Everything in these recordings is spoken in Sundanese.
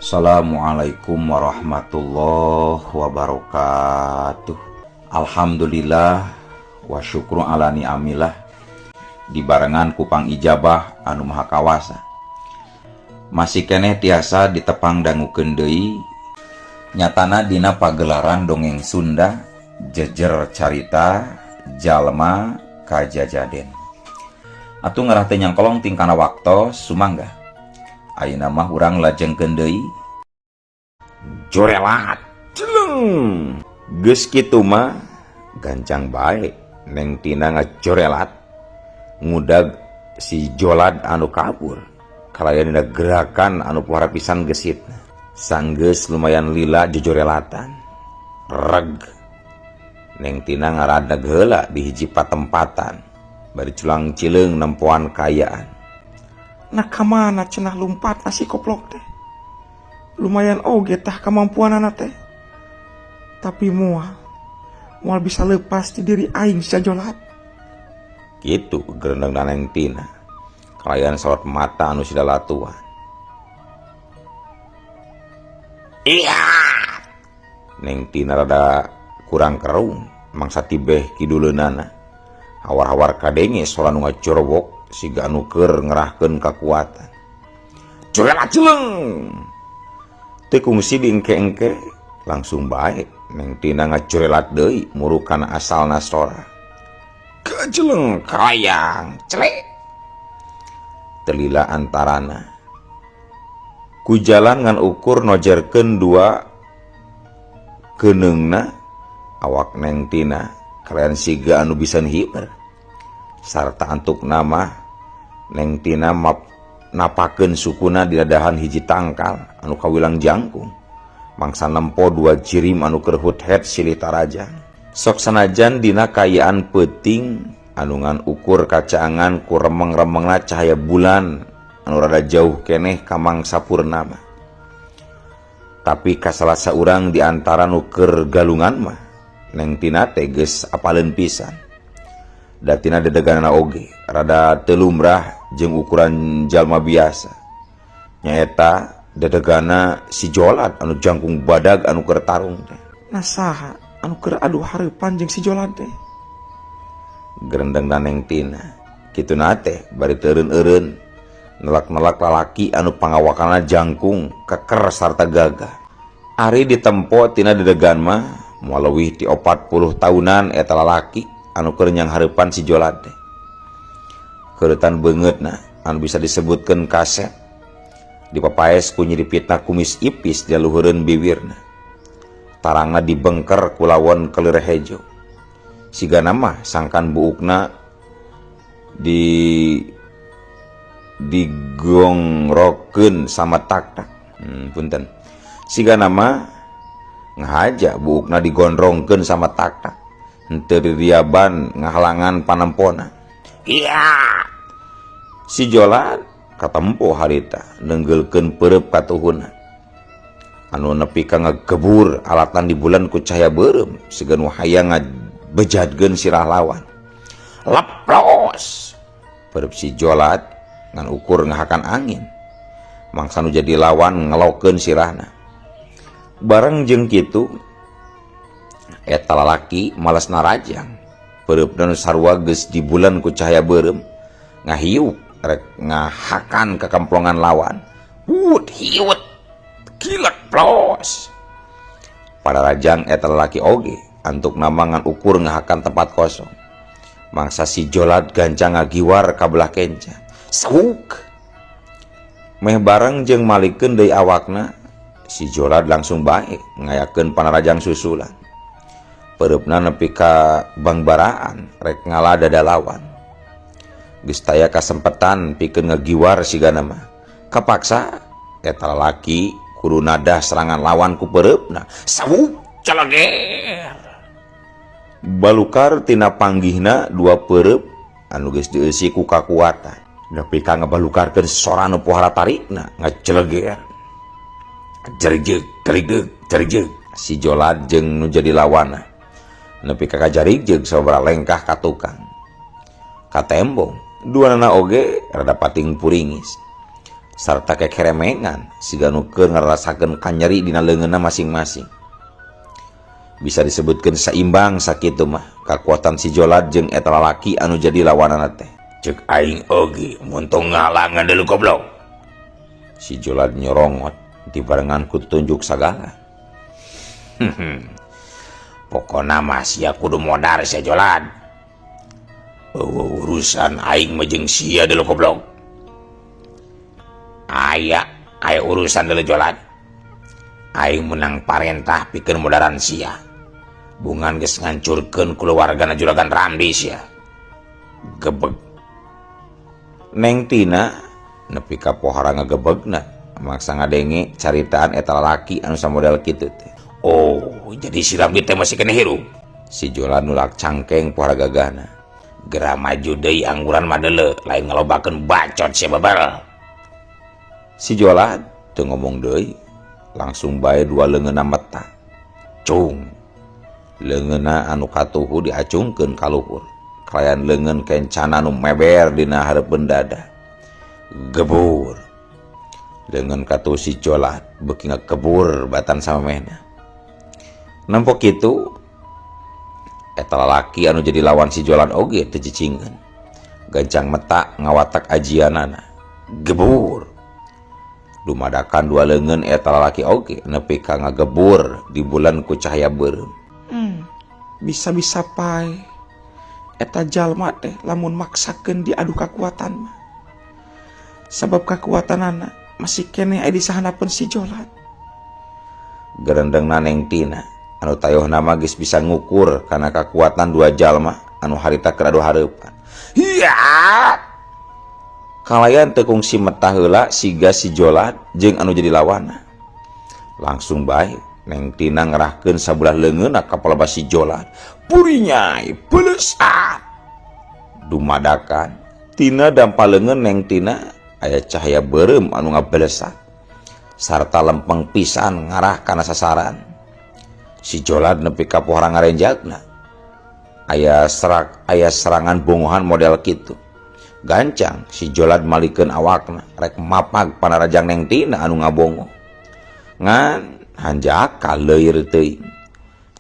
Assalamualaikum warahmatullahi wabarakatuh. Alhamdulillah wa syukru ala ni'amillah, dibarengan kupang ijabah anu maha kawasa. Masih keneh tiasa ditepang dangukeun deui nyatana dina pagelaran dongeng Sunda jejer carita jalma kajajaden. Atuh ngarah teh nyangkolong tingkana waktu sumangga. Ayeuna mah urang lajengkeun deui jorelat celeng. Geus kitu mah gancang bae Neng Tina ngajorelat ngudag si Jolad anu kabur. Kalayan dina gerakan anu pohara pisan gesit, sanggeus lumayan lila jojorelatan. Reg Neng Tina ngaradeg heula di hiji patempatan bari culang cileung nempoan kayaan. Nah kamana cenah lumpat nasi koplok teh. Lumayan oge tah kemampuan anak teh. Tapi mual bisa lepas di diri aing si Jolad. Gitu gerendeng Neng Tina. Kalayan sorot mata anu sidalatuan. Iya. Neng Tina rada kurang kerung mangsa tibeh kiduleunana. Hawar-hawar kadenge soal anu ngajorowok siga anu keur ngerahkeun kakuatan. Jorelat celeng. Teu kungsi diengke-engke langsung bae Neng Tina ngajorelat deui murukan asalna sora. Kajeleng kayang celek. Telila antarana ku jalan ngan ukur nojerkeun dua geneungna awak Neng Tina kalian siga anu bisa hieur sarta antuk nama Neng Tina napakeun sukuna di dadahan hiji tangkal anu kawilang jangkung mangsa nempo dua jirim anu keur hut-het silih tarajang. Sok sanajan dina kayaan peuting anu ngan ukur kacaangan ku remeng-remengna cahaya bulan anu rada jauh keneh ka mangsa purnama. Tapi kasalah saurang di antara nu keur galungan mah Neng Tina teh geus apaleun pisan. Datina dedeganana oge rada teu lumrah jeung ukuran jalma biasa. Nyaeta dedegana si Jolad anu jangkung badag anu keur tarung teh. Nah saha anu keur adu hareupan jeung si Jolad teh? Gerendeng Neng Tina kituna teh bari teureun-eureun nelak-nelak lalaki anu pangawakanna jangkung keker sarta gagah. Ari ditempo tina dedegan mah moal leuwih ti 40 tahunan eta lalaki anu keur nyang hareupan si Jolad teh. Keuretan beungeutna anu bisa disebutkeun kaset dipapaes ku nyiripitna kumis ipis di luhureun bibirna. Tarangna dibengker ku lawon keleur hejo. Sigana mah sangkan buukna digongrokeun sama tak-tak. Punten. Sigana mah ngahaja buukna digondrongkeun sama tak-tak. Henteu diriaban ngahalangan panempona. Iya. Si Jolad katempo harita neunggeulkeun peureup katuhuna. Anu nepi ka ngagebur alatan di bulan ku cahaya beureum siga nu hayang ngabejadkeun sirah lawan. Leplos. Peureup si Jolad ngan ukur ngahakan angin. Mangsa nu jadi lawan ngelokeun sirahna. Bareng jeung kitu eta lalaki males narajang. Peureup nu sarua geus di bulan ku cahaya beureum ngahiuk rek ngahakan ka kamplongan lawan. Wut hiut kilek plos. Pada rajang eta lalaki oge antuk namangan ukur ngahakan tempat kosong. Mangsa si Jolad gancang ngagiwar ka belah kenca. Sauk. Meh bareng jeung malikeun deui awakna, si Jolad langsung bae ngayakeun panarajang susulan. Pereupna nepi ka bangbaraan rek ngalah dada lawan. Geus taya kasempetan pikeun ngagiwar sigana mah. Kapaksa eta lalaki kudu nadah serangan lawan ku pereupna. Sauk celeger. Balukar tina panggihna dua peureup anu geus dieusi ku kakuatan. Nepi ka ngabalukarkeun sora anu pohara tarikna ngaceleger. Jarijeg, jarijeg. Si Jolad jeung nu jadi lawana nepi ka kajarijeg sababaraha lengkah ka tukang. Katembong duanana oge rada pating puringis. sarta kekeremengan siga nukeun ngarasakeun kanyeri dina leungeunna masing-masing. Bisa disebutkeun saimbang sakitu mah kakuatan si Jolad jeung eta lalaki anu jadi lawanana teh. Ceuk aing oge mun tong ngalangan deuleu goblok. Si Jolad nyorongot dibarengan ku tunjuk sagala. Pokona mah sia kudu modar sia Jolad. Urusan aing mah jeung sia deuleu goblok. Aya urusan deuleu Jolad. Aing menang parentah pikeun modaran sia. Bungan geus ngancurkeun keluargana Juragan Ramdi sia. Gebeg. Neng Tina nepi ka pohara ngagebegna maksa ngadenge caritaan eta lalaki anu samodel kitu teh. Oh, jadi si Ramdi teh masih kena hirup. Si Jolad nulak cangkeng pohara gagahna. Gera maju deui angguran mah deuleu, lain ngalobakeun bacot sia babal. Si Jolad teu ngomong deui, langsung bae dua leungeunna meta. Cung. Leungeunna anu katuhu diacungkeun ka luhur. Kalayan leungeun kencana nu meber dina hareupeun dada. Gebur. Leungeun katuhu si Jolad beuki ngakebur batan samemehna. Nampo kitu eta lalaki anu jadi lawan si Jolad oge teu cicingkeun. Gancang meta ngawatak ajianana. Gebur. Dumadakan dua leungeun eta lalaki oge nepi ka ngagebur di bulan ku cahaya beureum. Bisa-bisa pae eta jalma teh lamun maksakeun diadu kakuatan mah. Sabab kakuatanana masih keneh aya di sahanapeun si Jolad. Gerendengna Neng Tina anu tayohna mah geus bisa ngukur kana kakuatan dua jalma anu harita keur adu hareupan. Hiya! Kalayan teu kungsi metah heula siga si Jolad jeung anu jadi lawanna. Langsung bae Neng Tina ngerahkeun sabelah leungeunna ka palebas si Jolad. Purinyai pelesat. Dumadakan tina dampa leungeun Neng Tina aya cahaya beureum anu ngabelesat sarta lempeng pisan ngarah kana sasaran. Si Jolad nepi ka pohara ngarenjagna. Aya serangan bongohan model kitu. Gancang si Jolad malikeun awakna rek mapag panarajang Neng Tina anu ngabongo. Ngan hanjaka leuir teuing.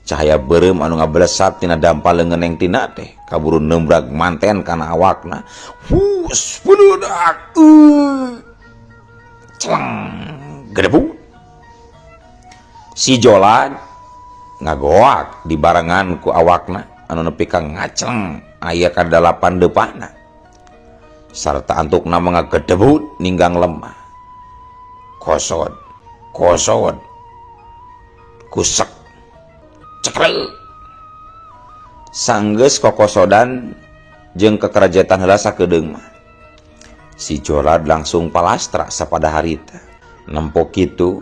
Cahaya beureum anu ngabelesat tina dampa leungeun Neng Tina teh kaburu nembrag manten kana awakna. Hus budak. Celeng gedebu. Si Jolad ngagoak dibarengan ku awakna anu nepi ka ngaceleng aya ka dalapan deupana. Sarta antukna ngagedebut ninggang lemah. Kosod kusek cekrel. Sanggeus kokosodan jeung kekerajatan heula sakedeung mah si Jolad langsung palastra sapada harita. Nempo kitu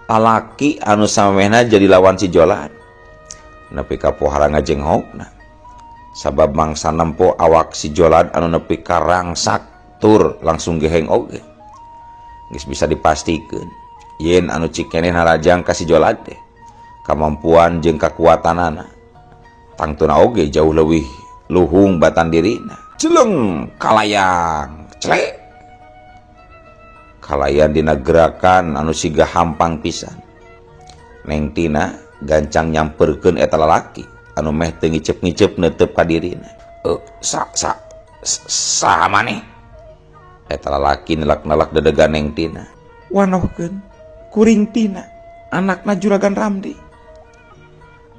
lalaki anu samemehna jadi lawan si Jolad nepi ka pohara ngajenghokna. Sabab mangsa nempo awak si Jolad anu nepi ka rangsak tur langsung geheng oge. Geus bisa dipastikeun yen anu cikeneh narajang ka si Jolad teh kamampuan jeung kakuatanana tangtuna oge jauh leuwih luhung batan dirina. Jeleng kalayang celek. Kalayan dina gerakan anu siga hampang pisan. Neng Tina gancang nyamperkeun eta lalaki anu meh teu ngicep-ngicep neuteup ka dirina. Saha maneh? Eta lalaki nelak-nelak dedegan Neng Tina. Wanohkeun kuring Tina anakna Juragan Ramdi.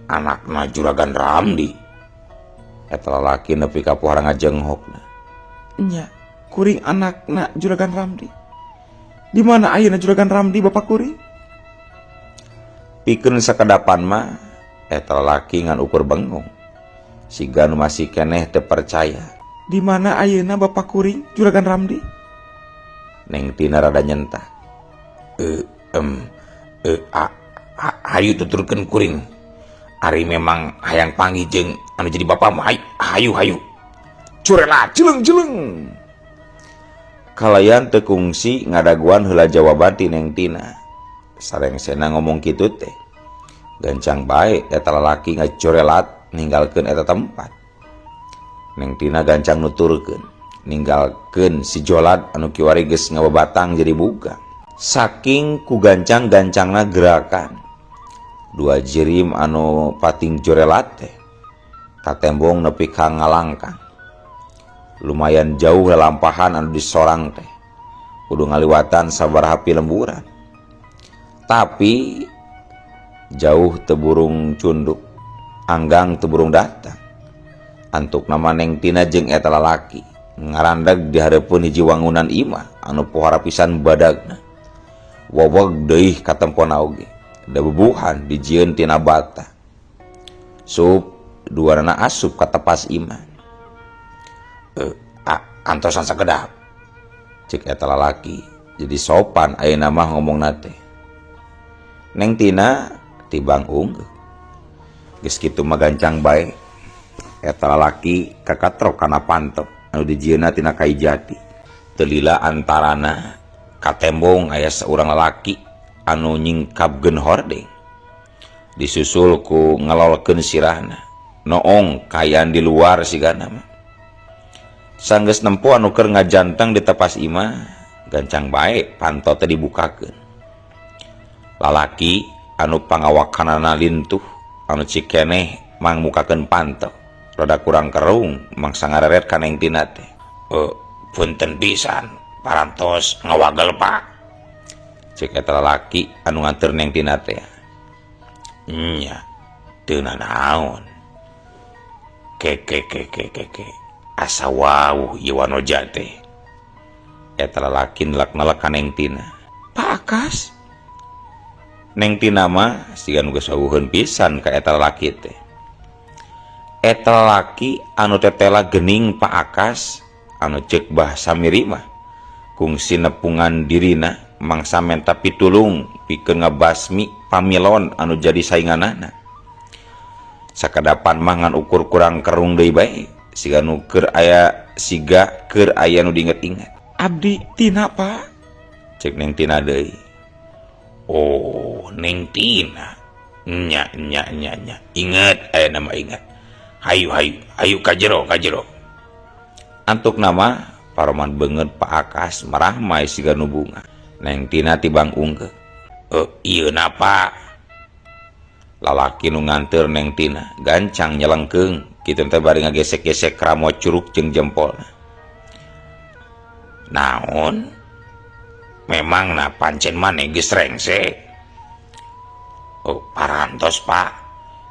Anakna Juragan Ramdi? Eta lalaki nepi ka pohara ngajenghokna. Nya, kuring anakna Juragan Ramdi. Di mana ayeuna Juragan Ramdi bapak kuring? Pikeun sakedapan mah eta lalaki ngan ukur bengong. Siga nu masih keneh teu percaya. Di mana ayeuna bapak kuring Juragan Ramdi? Neng Tina rada nyentah. Hayu tuturkeun kuring. Ari memang hayang panggih jeung anu jadi bapak mah hayu. Curela jeleng. Kalayan teu kungsi ngadaguan heula jawaban ti Neng Tina. Sarengsena ngomong kitu teh. Gancang bae eta lalaki ngacorelat ninggalkeun eta tempat. Neng Tina gancang nuturkeun. ninggalkeun si Jolat anu kiwari geus ngababatang jadi buga. Saking ku gancang-gancangna gerakan dua jirim anu pating jorelat teh katembong nepi ka ngalangkang. Lumayan jauh lelampahan anu disorang teh kudu ngaliwatan sabaraha lemburan. Tapi jauh teburung cunduk, anggang teburung datang. Antuk nama Neng Tina jeung eta lalaki ngarandag di hareupeun hiji wangunan imah anu pohara pisan badagna. Waweg deui katempona oge, da bubuhan dijieun tina bata. Sup duarana asup ka tepas imah. Antosan sakedap, cek eta lalaki. Jadi sopan ayeuna mah ngomongna teh. Neng Tina tibang unggeuh. Geus kitu mah gancang bae. Eta lalaki kakatrok kana pantep anu dijieunna tina kai jati. Teu lila antarana katembong aya saurang lalaki anu nyingkapkeun hordeng. Disusul ku ngelolkeun sirahna. Noong kayaan di luar sigana mah. Sanggeus nempo anu keur ngajanteng di tepas imah, gancang bae panto teh dibukakeun. Lalaki anu pangawakanana lintuh anu cikeneh mang mukakeun panto. Rada kurang kerung mangsa ngareret ka Neng Tina teh. Punten pisan, parantos ngawagel Pak. Cek eta lalaki anu nganter Neng Tina teh. Nya, teu nanaon. Ke. Asa wauh ieu wanoja teh. Eta lalaki nelak-nelak ka Neng Tina. Pak Akas. Neng Tina mah siga nu geus wawuheun pisan ka eta lalaki teh. Eta lalaki anu tetela geuning Pak Akas anu ceuk bahasa miri mah kungsi nepungan dirina mangsa menta pitulung pikeun ngabasmi pamilon anu jadi sainganana. Sakadapan mah ngan ukur kurang kerung deui bae. Siga nu keur aya nu diinget-inget. Abdi Tina Pak, cek Neng Tina deui. Oh, Neng Tina. Nya. Inget aya nama inget. Hayu ka jero. Antuk nama paroman beungeut Pak Akas marah mae siga nu bunga. Neng Tina tibang unggeuh. Ieu na Pak. Lalaki nu nganteur Neng Tina gancang nyelengkeung kitu teh bari ngagesek-gesek ramo curug jeung jempolna. Naon? Memang na pancen maneh geus rengse. Parantos Pak.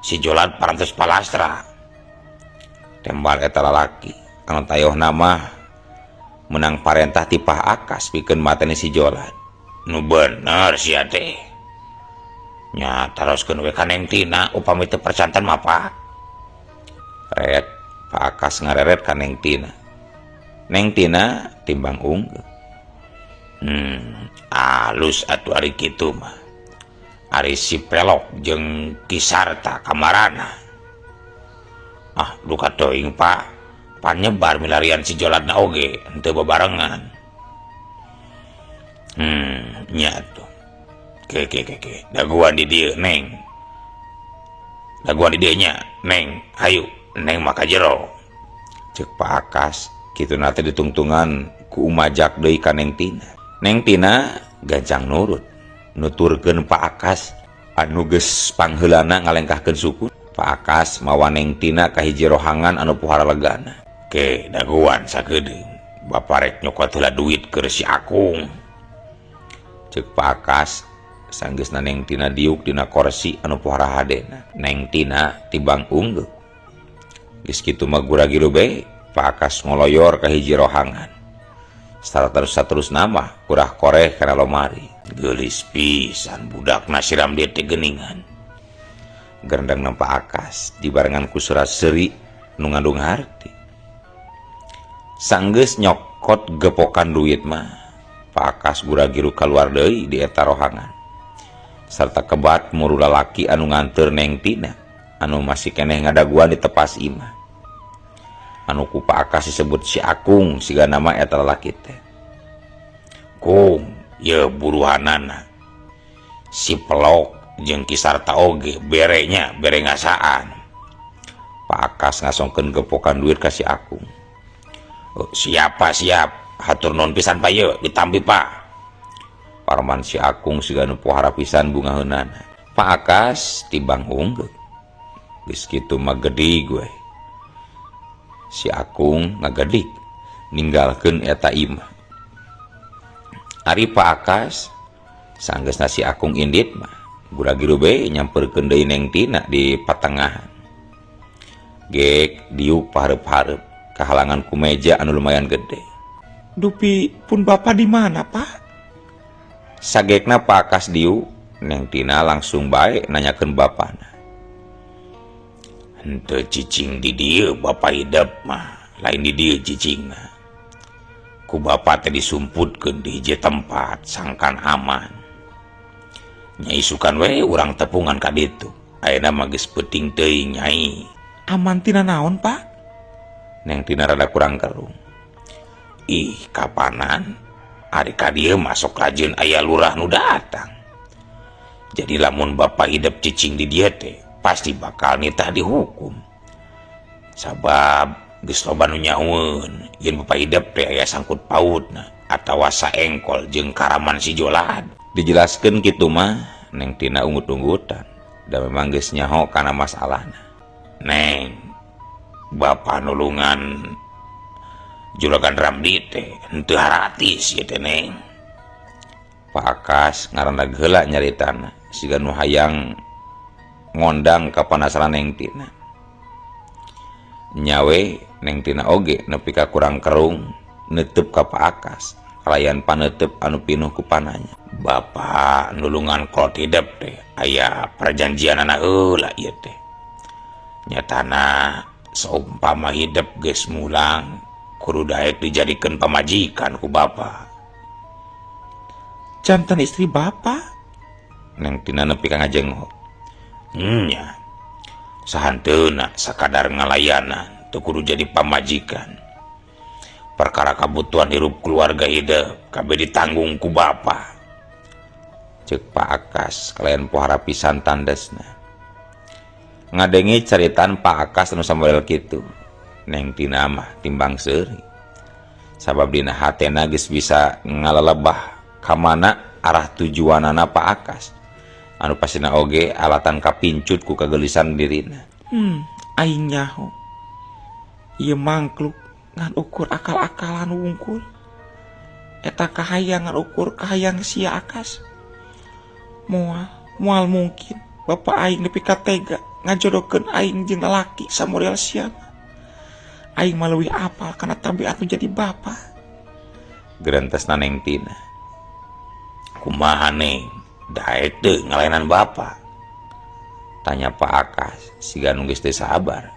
Si Jolat parantos palastra. Tembal eta lalaki anu tayohna mah menang parentah ti Pak Akas pikeun mateni si Jolat. Nu bener sia teh. Nya taroskeun we ka Neng Tina upami teu percantan mah Pak. Red Pak Akas ngareret ka Neng Tina. Neng Tina timbang unggeuh. Alus atuh ari kitu mah. Ari si Pelok jeung Kisarta kamarana. Duka teuing Pak. Panyebar milarian si Jolatna oge henteu bebarengan. Nya tuh. Ke. Daguan di dieu Neng. Daguan di dieu nya Neng. Hayu Neng maka jero. Cek Pak Akas kitu nate ditungtungan ku umajak deui ka Neng Tina. Neng Tina gancang nurut nuturkeun Pak Akas anu geus pangheulana ngalengkahkeun suku. Pak Akas mawa Neng Tina ka hiji rohangan anu pohara legana. Ke daguan sakedeung. Bapa rek nyokot heula duit keur si Akung. Cek Pak Akas sanggeusna Neng Tina diuk dina kursi anu pohara hadena. Neng Tina tibang unggeuh. Geus kitu mah gura-giru bae Pak Akas ngoloyor ka hiji rohangan. Saterus nama kurah koreh kana lomari. Geulis pisan budakna siram dieu teh geuningan. Gerendang Pak Akas dibarengan ku surat seuri nu ngandung harti. Sanggeus nyokot gepokan duit mah Pak Akas gura-giru kaluar deui di eta rohangan. Sarta kebat muru lalaki anu nganteur Neng Tina anu masih keneh ngadaguan di tepas imah. Anu ku Pak Akas disebut si Akung siga nama eta lalaki teh. Kung, ye buruhanana. Si Pelok jeung Kisarta oge bere ngasaan. Pak Akas ngasongkeun gepokan duit ka si Akung. Oh, siapa siap hatur non pisan Pak ye ditambi Pak. Parman si Akung siga nu pohara pisan bungaheunana. Pak Akas tibang unggul geus kitu mah gede gue. Si Akung ngagedik ninggalkeun eta imah. Ari Pak Akas sanggeusna si Akung indit mah gura-giru bae nyamperkeun deui Neng Tina di patengahan. Gek diuk pahareup-hareup kehalangan ku meja anu lumayan gede. Dupi pun bapak di mana Pak? Sagekna Pak Akas diuk, Neng Tina langsung bae nanyakeun bapana. Henteu cicing di dieu bapak hidup mah, lain di dieu cicingna. Ku bapak teh disumputkeun di hiji tempat sangkan aman. Nyai sukan we urang tepungan ka ditu. Ayeuna mah geus peuting teuing Nyai. Aman tina naon Pak? Neng Tina rada kurang kerung. Ih, kapanan ari ka dieu masuk rajin aya lurah nu datang. Jadi lamun bapak hidup cicing di dieu teh pasti bakal nitah dihukum. Sabab geus loba nu nyaeun yen bapak hidup teh aya sangkut pautna atawa saengkol jeung karaman si Jolad. Dijelaskeun kitu mah Neng Tina ungut-unggutan da memang geus nyaho kana masalahna. Neng, bapak nulungan juragan Ramdi teh henteu haratis ieu teh Neng. Pak Akas ngaranna geula nyaritana siga nu hayang ngondang ka panasaran Neng Tina. Nyawe Neng Tina oge nepi ka kurang kerung neuteub ka Pak Akas kalayan paneuteub anu pinuh ku pananya. Bapak nulungan kolot hidup teh aya perjanjianana heula ieu teh. Nyatana saumpama hidup geus mulang kudu daek dijadikeun pamajikan ku bapak. Janten istri bapak? Neng Tina nepi ka ngajengok. Nya. Sahanteuna sakadar ngalayanan teu kudu jadi pamajikan. Perkara kabutuhan hirup keluarga hidup kabeh ditanggung ku bapak. Ceuk Pak Akas kalayan pohara pisan tandesna. Ngadengi caritan Pak Akas anu samodel kitu. Neng Tina mah timbang seuri. Sabab dina hatena geus bisa ngalalebah ka mana arah tujuanana Pak Akas. Anu pasina oge alatan kapincut ku kagelisan dirina. Aing nyaho. Ieu mangkluk ngan ukur akal-akalan wungkul. Eta kahayangan ukur kahayang sia Akas. Moal mungkin bapak aing nepi ka tega ngajodokeun aing jeung lalaki samodel sia. Aing mah leuwih apal kana tabiat nu jadi bapak. Gerentesna Neng Tina. Kumaha Neng? Daek teu ngalayanan bapak? Tanya Pak Akas siga nu geus teu sabar.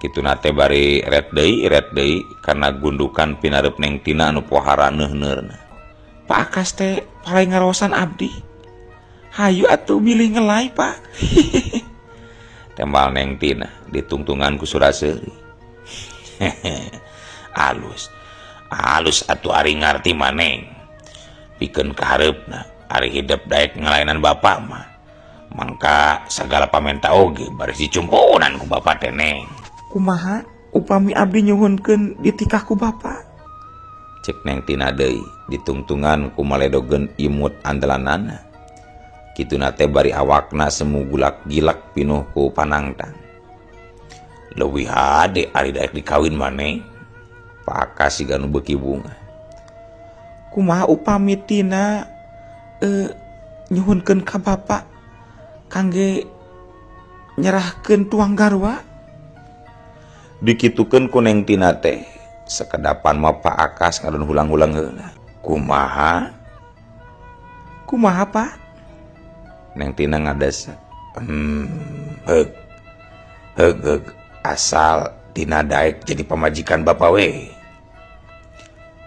Kituna teh bari ret deui karena gundukan pinareup Neng Tina anu pohara neuh-neueurna. Pak Akas teh palai ngarosan abdi. Hayu atuh bilih ngelai Pak. Tembal Neng Tina ditungtungan ku Suraseuri. Alus atuh ari ngarti maneng. Pikeun kahareupna ari hidup daek ngalayanan bapak mah. Mangka sagala pamenta oge bari dicumpunan ku bapak teh Neng. Kumaha upami abdi nyuhunkeun ditikah ku bapak? Cek Neng Tina deui ditungtungan ku maledogeun imut andalanana. Kituna teh bari awakna semu gulak-gilak pinuh ku panangtang. Leuwih hade ari daek dikawin maneh. Pak Akas siga nu beuki bunga. Kumaha upami Tina nyuhunkeun ka bapak kangge nyerahkeun tuang garwa? Dikitukeun ku Neng Tina teh sakedapan mah Pak Akas ngalun hulang-hulang heula. Kumaha Pak? Neng Tina ngadesa. Heug asal Tina daek jadi pamajikan bapak we.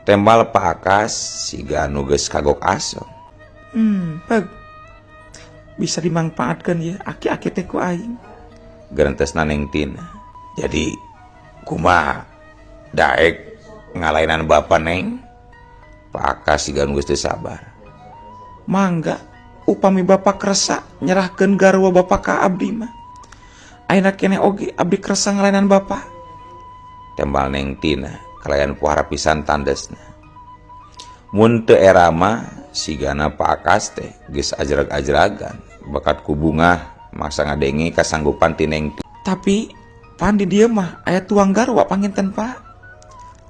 Tembal Pak Akas siga anu geus kagok asong. Heug. Bisa dimanfaatkeun ya aki-aki teh ku aing. Gerentesna Neng Tina. Jadi kumaha daek ngalayanan bapak Neng? Pak Akas siga anu geus teu sabar. Mangga upami bapak kerasa nyerahkeun garwa bapak ka abdi mah. Ayeuna keneh oge abdi kerasa ngalayanan bapak. Tembal Neng Tina kalayan pohara pisan tandesna. Mun teu era mah sigana Pak Akas teh geus ajrag-ajragan bakat ku bunga masa ngadenge kasanggupan ti Neng Tina. Tapi pan di dieu mah aya tuang garwa panginten Pak.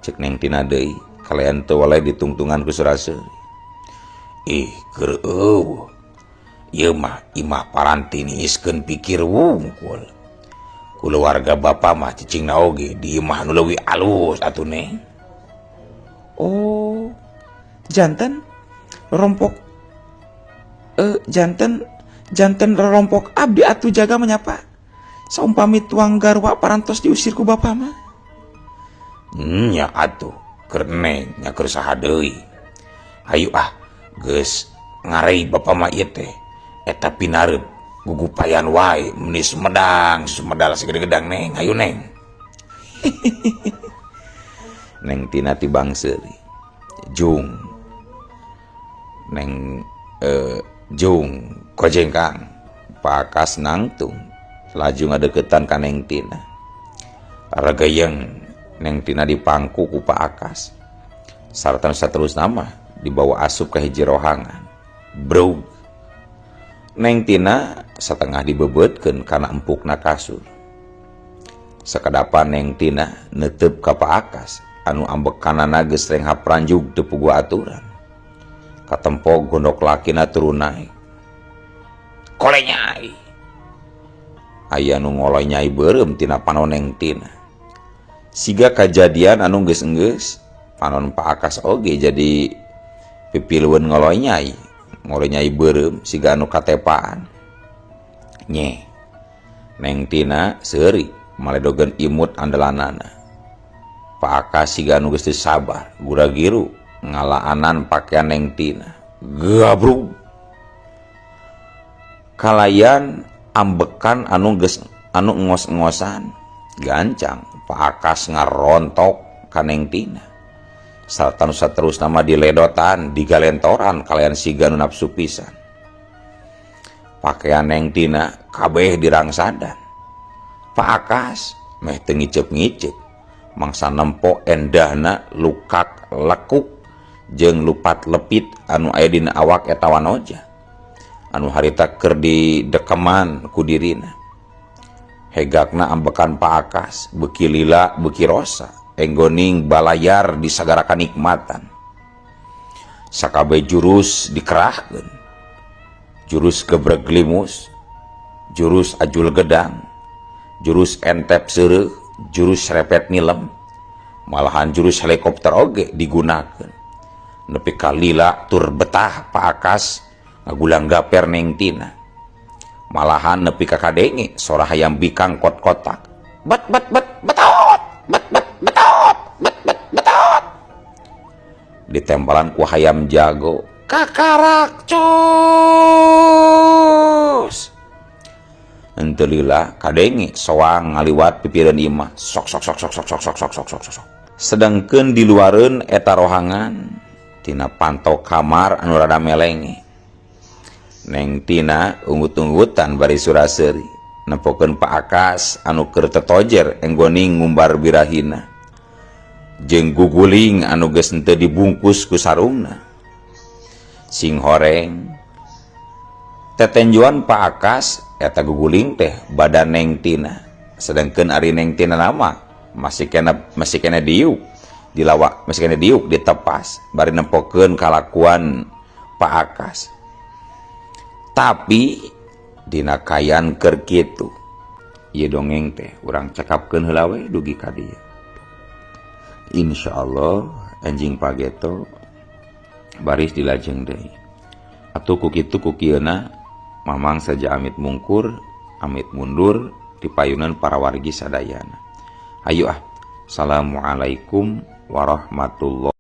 Cek Neng Tina deui kalayan teu waleh ditungtungan ku Suraseuri. Keur eueuh. Ieu mah imah paranti niiskeun pikir wungkul. Keluarga bapa mah cicingna oge di imah nu leuwih alus atuh Neng. Oh, janten rompok janten rompok abdi atuh jaga menyapa. Saumpami tuang garwa parantos diusir ku bapa mah. Nya atuh keur Neng nya keur saha deui. Hayu geus ngarei bapa mah ieu teh eta pinareup gugupayan wae meuni sumedang sumedal segede-gedang Neng. Hayu Neng. Neng Tina ti bangseuri. Jung Neng Jung kojengkang Pak Akas nangtung laju ngadeukeutan ka Neng Tina. Ragayeng Neng Tina dipangku ku Pak Akas. Sarta saterusna mah dibawa asup ka hiji rohangan. Bro. Neng Tina satengah dibebeutkeun kana empukna kasur. Sakadapan Neng Tina neuteub ka Pak Akas anu ambekanana geus reng hapranjug teu puguh aturan. Katempo gondok lakina turun naik. Kole nyai. Aya nu ngoloy nyai beureum tina panon Neng Tina. Siga kajadian anu geus-geus panon Pak Akas oge jadi pipilueun ngoloy nyai. Ngoloy nyai beureum siga anu katepaan. Nye. Neng Tina seuri maledogeun imut andalanana. Pak Akas siga anu geus teu sabar, gura-giru ngalaanan pakaian Neng Tina. Gabrug. Kalayan ambekan anu engos-engosan, gancang Pak Akas ngarontok ka Neng Tina. Sarta nu saterusna mah diledotan, digalentoran kalayan siga nu nafsu pisan. Pakaian Neng Tina kabeh dirangsadan. Pak Akas meh teu ngicep-ngicep. Mangsa nempo endahna lukak lekuk jeung lupat lepit anu aya dina awak eta wanoja. Anu harita keur didekeman ku dirina. Hegakna ambekan Pak Akas beuki lila beuki rosa enggoning balayar di sagara kanikmatan. Sakabeh jurus dikerahkeun. Jurus gebreg glimus, jurus ajul gedang, jurus entep seureuh, jurus repet nilem, malahan jurus helikopter oge digunakeun. Nepi ka lila tur betah Pak Akas ngagulang gaper Neng Tina. Malahan nepi ka kadenge sora hayam bikang kot-kotak. Bet betot. Bet. Ditempelan ku hayam jago. Kakarak cus. Henteu lila kadenge soang ngaliwat pipireun imah. Sok. Sedengkeun di luareun eta rohangan tina pantau kamar anu rada melenge. Neng Tina unggut-unggutan bari Suraseuri nempokeun Pak Akas anu keur tetojer enggoning ngumbar birahina jeung guguling anu geus henteu dibungkus ku sarungna. Sing horeng tetenjuan Pak Akas eta guguling teh badan Neng Tina, sedangkeun ari Neng Tina nama masih kena diuk dilawak, masih kena diuk ditepas bari nempokeun kalakuan Pak Akas. Tapi dina kayan keur kitu ieu dongeng teh urang cekapkeun heula we dugi ka dieu. Insyaallah anjing pageto baris dilajeng deui. Atuh ku kitu ku kieuna mamang saja amit mungkur amit mundur di payunan para wargi sadayana. Hayu Assalamualaikum warahmatullahi